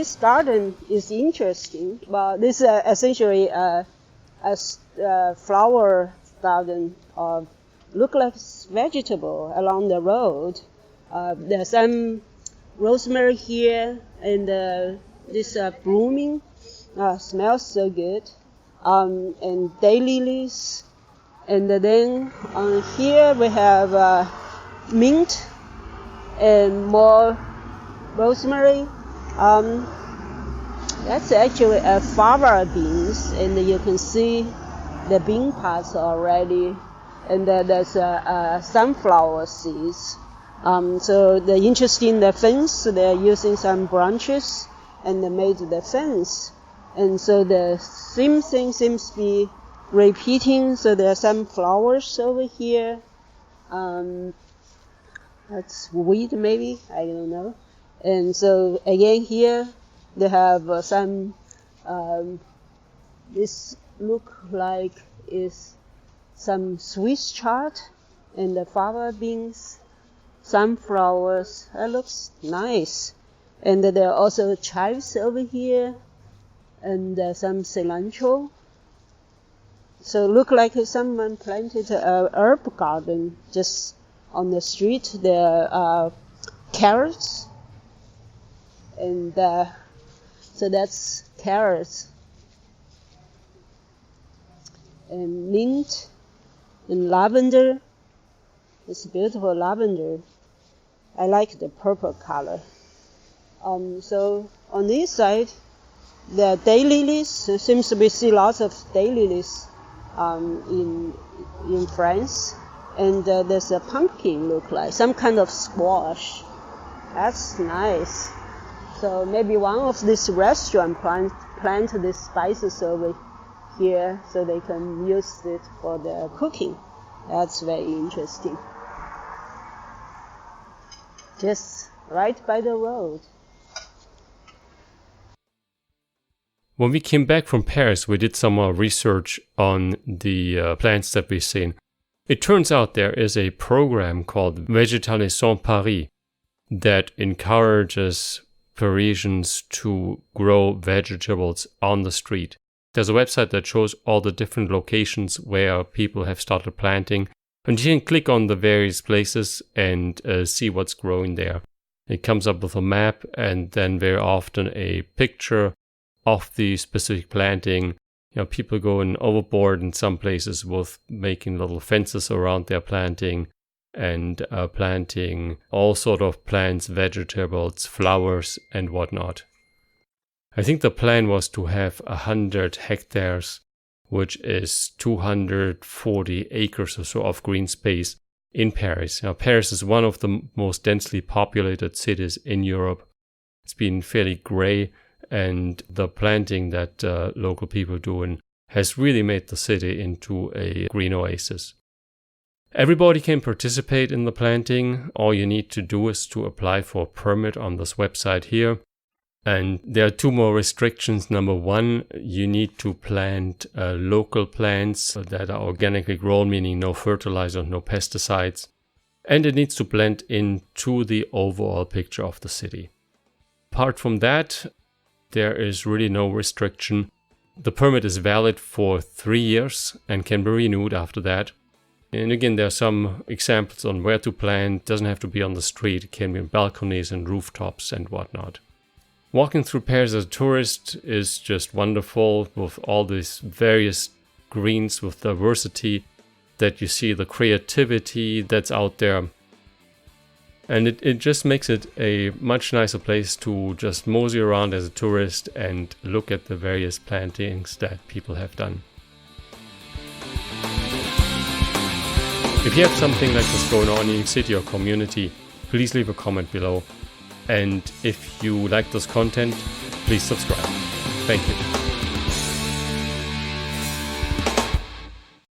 this garden is interesting. Well, this is essentially a flower garden of look like vegetable along the road. There's some rosemary here, and this blooming smells so good. And daylilies, and then here we have mint and more rosemary. That's actually fava beans, and you can see the bean pods already, and there's sunflower seeds. So the interesting the fence, they're using some branches and they made the fence, and so the same thing seems to be repeating. So there are some flowers over here. That's weed maybe, I don't know. And so again here they have some. This look like is some Swiss chard and the fava beans, sunflowers. That looks nice. And there are also chives over here, and some cilantro. So look like someone planted a herb garden just on the street. There are carrots, and so that's carrots, and mint, and lavender. It's beautiful lavender. I like the purple color. So on this side, there are daylilies. There seems to be see lots of daylilies in France, and there's a pumpkin look like some kind of squash. That's nice. So maybe one of these restaurant plant these spices over here so they can use it for their cooking. That's very interesting. Just right by the road. When we came back from Paris, we did some research on the plants that we've seen. It turns out there is a program called Vegetalisons Paris that encourages Parisians to grow vegetables on the street. There's a website that shows all the different locations where people have started planting, and you can click on the various places and see what's growing there. It comes up with a map and then very often a picture of the specific planting. You know, people going overboard in some places with making little fences around their planting and planting all sort of plants, vegetables, flowers and whatnot. I think the plan was to have 100 hectares, which is 240 acres or so of green space in Paris. Now, Paris is one of the most densely populated cities in Europe. It's been fairly gray, and the planting that local people do has really made the city into a green oasis. Everybody can participate in the planting. All you need to do is to apply for a permit on this website here. And there are two more restrictions. Number one, you need to plant local plants that are organically grown, meaning no fertilizer, no pesticides. And it needs to blend into the overall picture of the city. Apart from that, there is really no restriction. The permit is valid for 3 years and can be renewed after that. And again, there are some examples on where to plant. It doesn't have to be on the street. It can be on balconies and rooftops and whatnot. Walking through Paris as a tourist is just wonderful with all these various greens, with diversity that you see, the creativity that's out there. And it just makes it a much nicer place to just mosey around as a tourist and look at the various plantings that people have done. If you have something like this going on in your city or community, please leave a comment below. And if you like this content, please subscribe. Thank you.